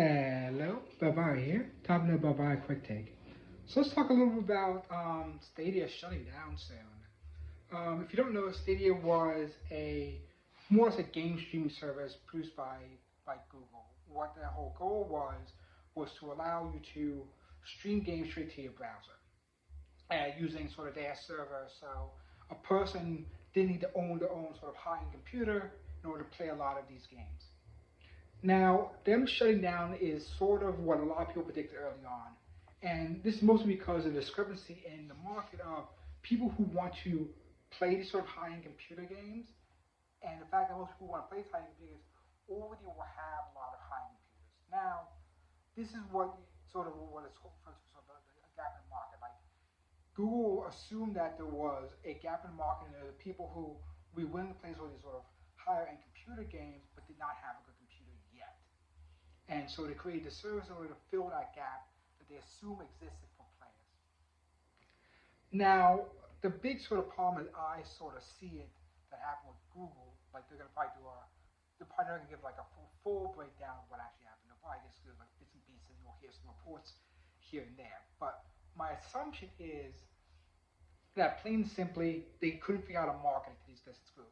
Hello, Bavai here, talking about Bavai Quick Take. So let's talk a little bit about Stadia shutting down soon. If you don't know, Stadia was a more or less a game streaming service produced by Google. What the whole goal was to allow you to stream games straight to your browser using sort of their server. So a person didn't need to own their own sort of high-end computer in order to play a lot of these games. Now, them shutting down is sort of what a lot of people predicted early on. And this is mostly because of the discrepancy in the market of people who want to play these sort of high-end computer games, and the fact that most people who want to play high-end computers already will have a lot of high-end computers. Now, this is what sort of what is called for sort of a gap in the market. Like Google assumed that there was a gap in the market and there were people who were willing to play sort of higher end computer games but did not have a good computer yet. And so they created a service in order to fill that gap that they assume existed for players. Now, the big sort of problem that I sort of see it that happened with Google, like they're gonna probably do a, they're probably not gonna give like a full breakdown of what actually happened. They'll probably just do like bits and pieces. You'll hear some reports here and there. But my assumption is that plain and simply they couldn't figure out a market to this group.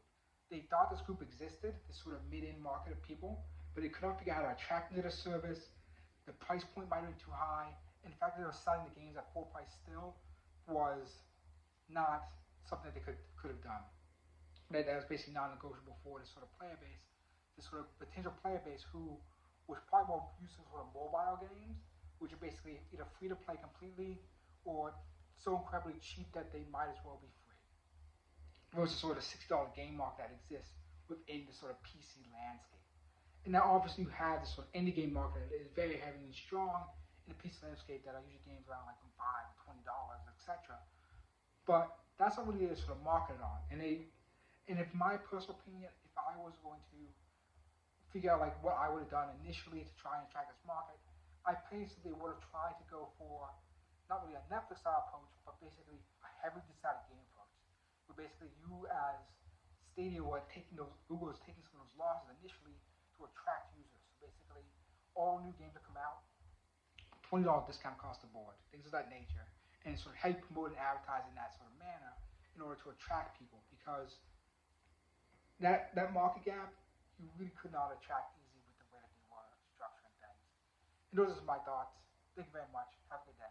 They thought this group existed, this sort of mid-end market of people, but they couldn't figure out how to attract them to the service. The price point might have been too high. In fact, they were selling the games at full price still was not something that they could have done. That was basically non-negotiable for this sort of player base, this sort of potential player base who was probably more used to sort of mobile games, which are basically either free to play completely or so incredibly cheap that they might as well be free. Versus sort of $60 game market that exists within the sort of PC landscape. And now obviously you have this sort of indie game market that is very heavy and strong in the PC landscape that are usually games around like from $5 to $20, etc. But that's not really sort of marketed on. And if my personal opinion, if I was going to figure out like what I would have done initially to try and attract this market, I basically would have tried to go for not really a Netflix style approach, but basically a heavily decided game approach. Where basically you as Stadia were taking those Google is taking some of those losses initially to attract users. So basically all new games that come out, $20 discount across the board, things of that nature. And sort of how you promote and advertise in that sort of manner in order to attract people because that market gap you really could not attract easy with the way that they were structuring things. And those are my thoughts. Thank you very much. Have a good day.